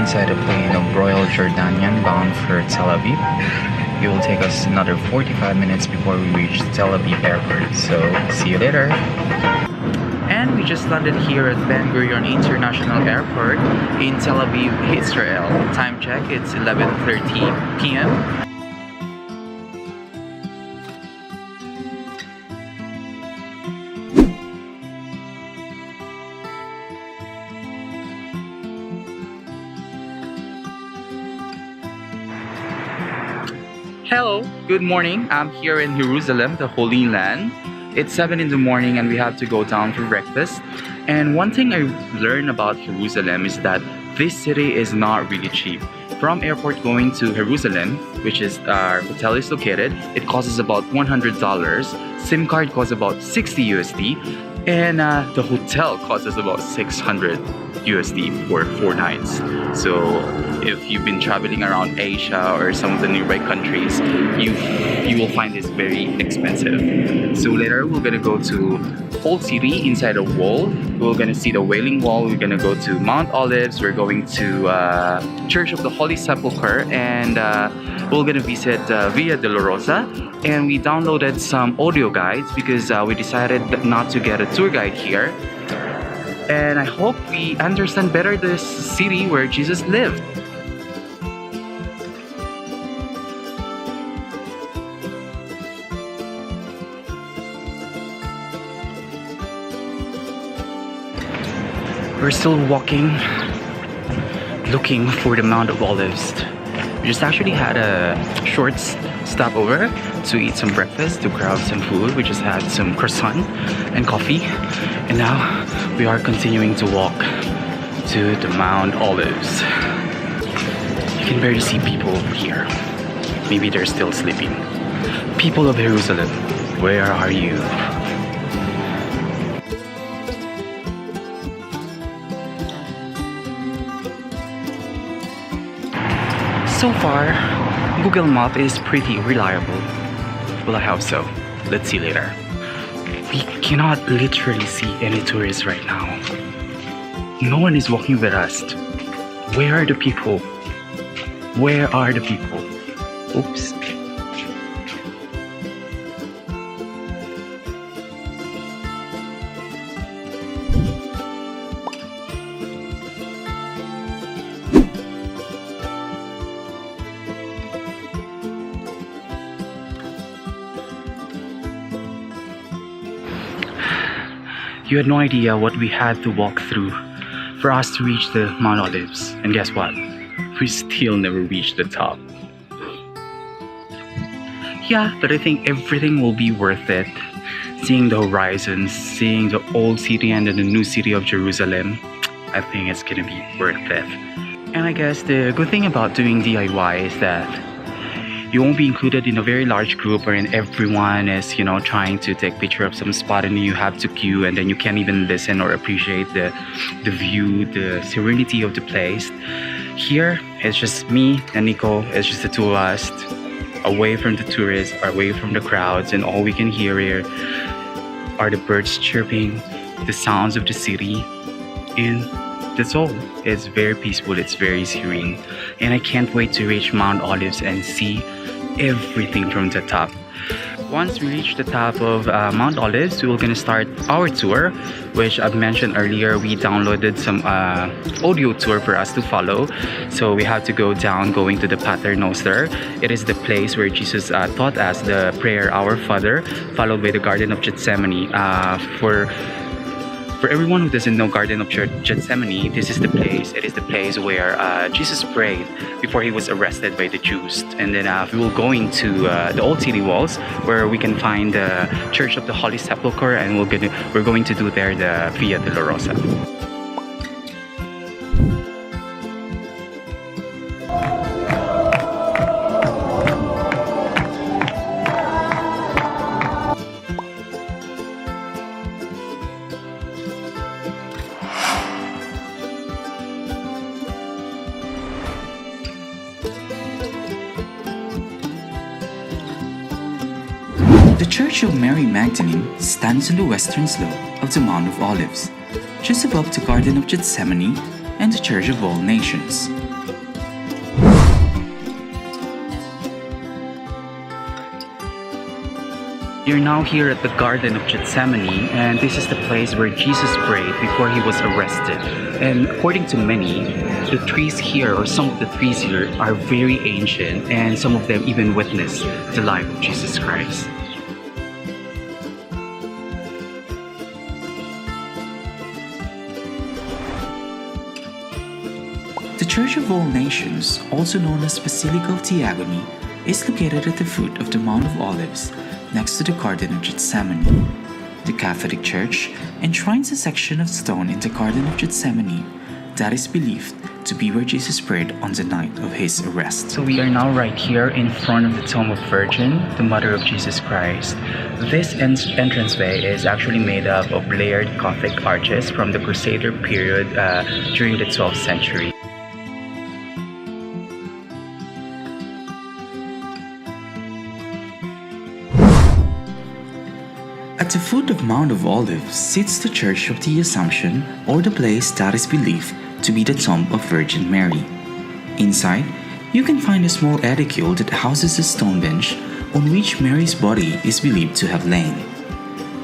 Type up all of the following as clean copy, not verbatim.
inside a plane of Royal Jordanian bound for Tel Aviv. It will take us another 45 minutes before we reach Tel Aviv airport, so see you later! And we just landed here at Ben Gurion International Airport in Tel Aviv, Israel. Time check, it's 11:30 p.m. Hello, good morning. I'm here in Jerusalem, the Holy Land. It's 7 in the morning and we have to go down for breakfast. And one thing I learned about Jerusalem is that this city is not really cheap. From airport going to Jerusalem, which is our hotel is located, it costs about $100. SIM card costs about 60 USD. And the hotel costs us about 600 USD for 4 nights. So if you've been traveling around Asia or some of the nearby countries, you will find this very expensive. So later we're gonna go to Old City inside a wall. We're gonna see the Wailing Wall. We're gonna go to Mount Olives. We're going to Church of the Holy Sepulchre, and we're gonna visit Via Dolorosa. And we downloaded some audio guides because we decided not to get a tour guide here. And I hope we understand better this city where Jesus lived. We're still walking, looking for the Mount of Olives. We just actually had a short stopover to eat some breakfast, to grab some food. We just had some croissant and coffee. And now we are continuing to walk to the Mount Olives. You can barely see people here. Maybe they're still sleeping. People of Jerusalem, where are you? So far, Google Map is pretty reliable. Well, I hope so. Let's see later. We cannot literally see any tourists right now. No one is walking with us. Where are the people? Where are the people? Oops. You had no idea what we had to walk through for us to reach the Mount Olives. And guess what? We still never reached the top. Yeah, but I think everything will be worth it. Seeing the horizons, seeing the old city and then the new city of Jerusalem, I think it's gonna be worth it. And I guess the good thing about doing DIY is that you won't be included in a very large group wherein everyone is, trying to take picture of some spot and you have to queue and then you can't even listen or appreciate the view, the serenity of the place. Here, it's just me and Nico. It's just the two of us, away from the tourists, away from the crowds, and all we can hear here are the birds chirping, the sounds of the city, and that's all. It's very peaceful, it's very serene, and I can't wait to reach Mount Olives and see everything from the top. Once we reach the top of Mount Olives, we're gonna start our tour, which I've mentioned earlier. We downloaded some audio tour for us to follow. So we have to go down, going to the Pater Noster. It is the place where Jesus taught us the prayer, Our Father, followed by the Garden of Gethsemane. For everyone who doesn't know Garden of Gethsemane, this is the place. It is the place where Jesus prayed before he was arrested by the Jews. And then we will go into the old city walls where we can find the Church of the Holy Sepulchre, and we're going to do there the Via Dolorosa. The Church of Mary Magdalene stands on the western slope of the Mount of Olives, just above the Garden of Gethsemane and the Church of All Nations. We are now here at the Garden of Gethsemane, and this is the place where Jesus prayed before he was arrested. And according to many, the trees here, or some of the trees here, are very ancient, and some of them even witnessed the life of Jesus Christ. The Church of All Nations, also known as Basilica of Theogony, is located at the foot of the Mount of Olives, next to the Garden of Gethsemane. The Catholic Church enshrines a section of stone in the Garden of Gethsemane that is believed to be where Jesus prayed on the night of his arrest. So we are now right here in front of the Tomb of Virgin, the Mother of Jesus Christ. This entranceway is actually made up of layered Gothic arches from the Crusader period during the 12th century. At the foot of Mount of Olives sits the Church of the Assumption, or the place that is believed to be the tomb of Virgin Mary. Inside, you can find a small edicule that houses a stone bench on which Mary's body is believed to have lain.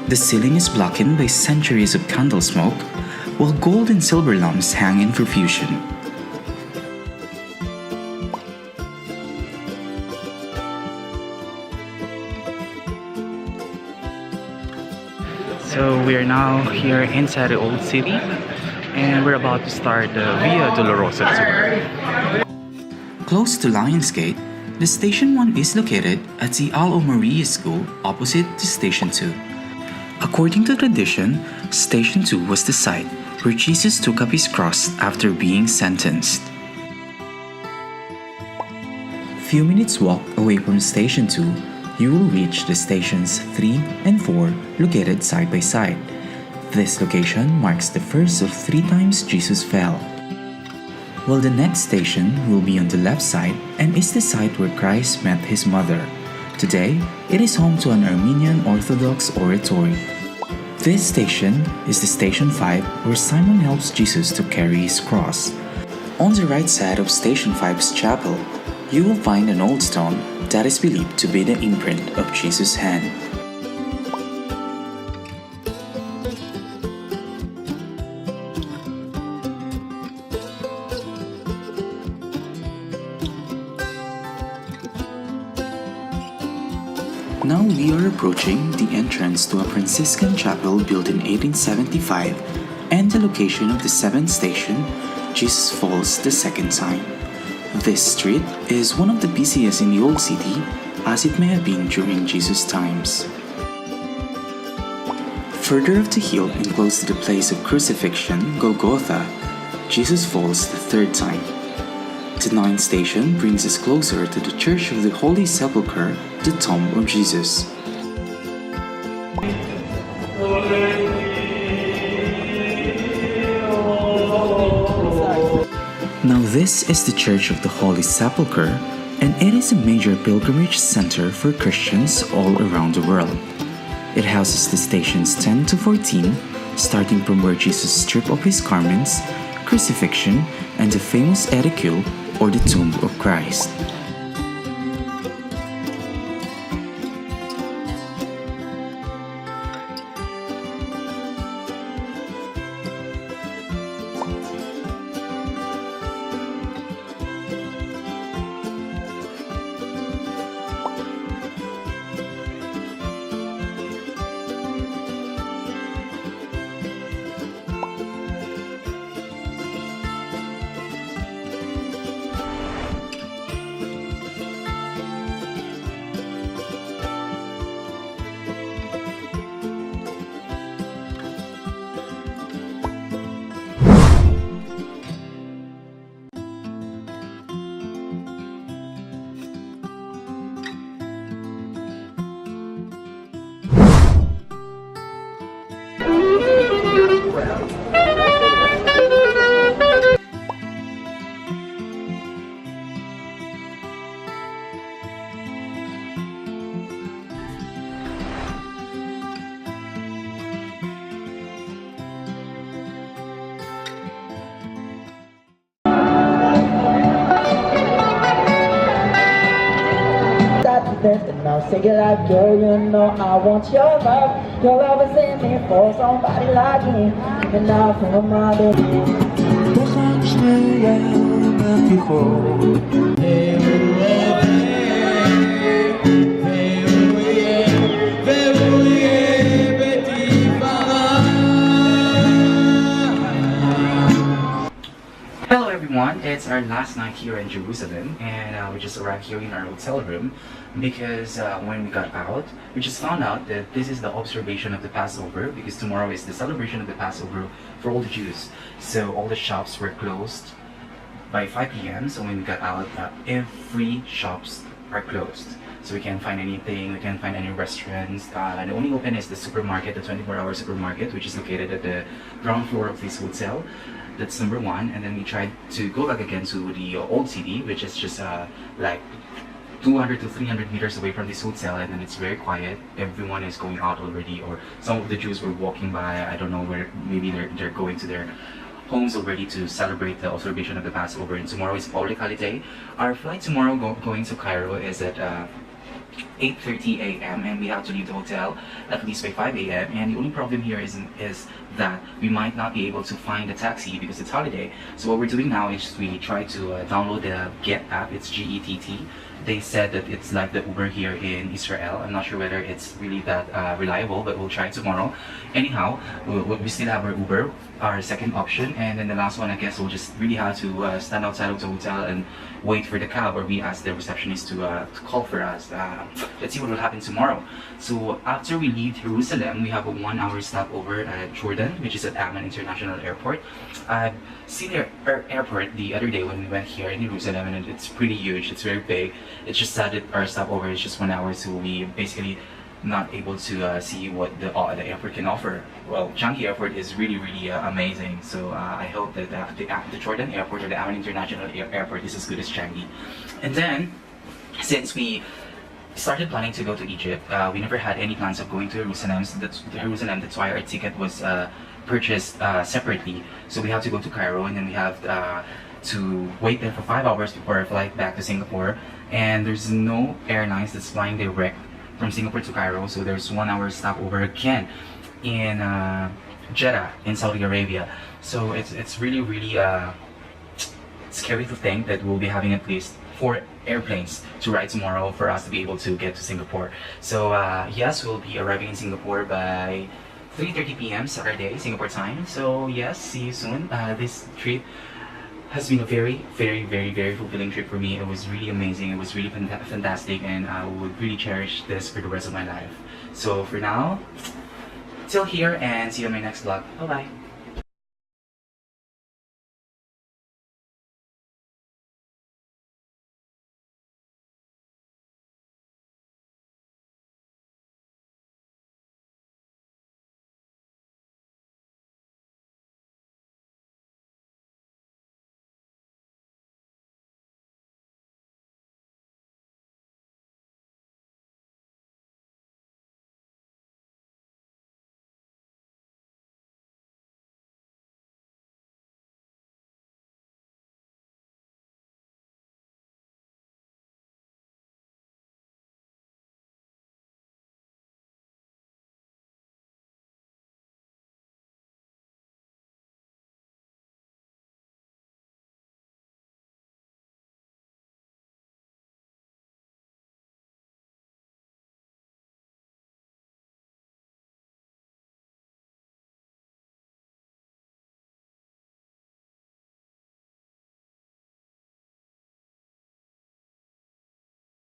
The ceiling is blackened by centuries of candle smoke, while gold and silver lamps hang in profusion. So we are now here inside the old city, and we're about to start the Via Dolorosa tour. Close to Lions Gate, the Station 1 is located at the Allo Maria School opposite to Station 2. According to tradition, Station 2 was the site where Jesus took up his cross after being sentenced. Few minutes walk away from Station 2, you will reach the stations 3 and 4 located side by side. This location marks the first of 3 times Jesus fell. While the next station will be on the left side and is the site where Christ met his mother. Today, it is home to an Armenian Orthodox oratory. This station is the Station 5 where Simon helps Jesus to carry his cross. On the right side of Station 5's chapel, you will find an old stone that is believed to be the imprint of Jesus' hand. Now we are approaching the entrance to a Franciscan Chapel built in 1875 and the location of the 7th station, Jesus Falls the second time. This street is one of the busiest in the old city, as it may have been during Jesus' times. Further up the hill and close to the place of crucifixion, Golgotha, Jesus falls the third time. The 9th station brings us closer to the Church of the Holy Sepulchre, the tomb of Jesus. Now this is the Church of the Holy Sepulchre, and it is a major pilgrimage center for Christians all around the world. It houses the stations 10 to 14, starting from where Jesus stripped off his garments, crucifixion, and the famous edicule, or the tomb of Christ. this and I'll sing it like, girl, you know I want your love. Your love is in me for somebody like me. And now for my baby. Hello everyone, it's our last night here in Jerusalem and we just arrived here in our hotel room because when we got out, we just found out that this is the observation of the Passover because tomorrow is the celebration of the Passover for all the Jews. So all the shops were closed by 5 p.m. So when we got out, every shops are closed. So we can't find anything, we can't find any restaurants. The only open is the supermarket, the 24-hour supermarket, which is located at the ground floor of this hotel. That's number one. And then we tried to go back again to the old city, which is just like 200 to 300 meters away from this hotel, and then it's very quiet. Everyone is going out already, or some of the Jews were walking by. I don't know where, maybe they're going to their homes already to celebrate the observation of the Passover. And tomorrow is public holiday. Our flight tomorrow going to Cairo is at 8:30 a.m. and we have to leave the hotel at least by 5 a.m. and the only problem here is that we might not be able to find a taxi because it's holiday. So what we're doing now is we try to download the Get app. It's G-E-T-T. They said that it's like the Uber here in Israel. I'm not sure whether it's really that reliable, but we'll try tomorrow. Anyhow, we still have our Uber, our second option, and then the last one, I guess we'll just really have to stand outside of the hotel and wait for the cab, or we ask the receptionist to call for us. Let's see what will happen tomorrow. So after we leave Jerusalem, we have a 1-hour stopover at Jordan, which is at Amman International Airport. I've seen the airport the other day when we went here in Jerusalem, and it's pretty huge, it's very big. It's just sad that our stopover is just 1 hour, so we basically not able to see what the airport can offer. Well, Changi Airport is really amazing, so I hope that the Jordan Airport or the Amman International Airport is as good as Changi. And then, since we started planning to go to Egypt, we never had any plans of going to Jerusalem. So that's why our ticket was purchased separately. So we have to go to Cairo, and then we have to wait there for 5 hours before our flight back to Singapore. And there's no airlines that's flying direct from Singapore to Cairo, so there's 1 hour stopover again in Jeddah in Saudi Arabia. So it's really scary to think that we'll be having at least 4 airplanes to ride tomorrow for us to be able to get to Singapore. So yes, we'll be arriving in Singapore by 3:30 p.m. Saturday, Singapore time. So yes, see you soon. This trip has been a very fulfilling trip for me. It was really amazing, it was really fantastic, and I would really cherish this for the rest of my life. So for now, till here, and see you on my next vlog. Bye bye.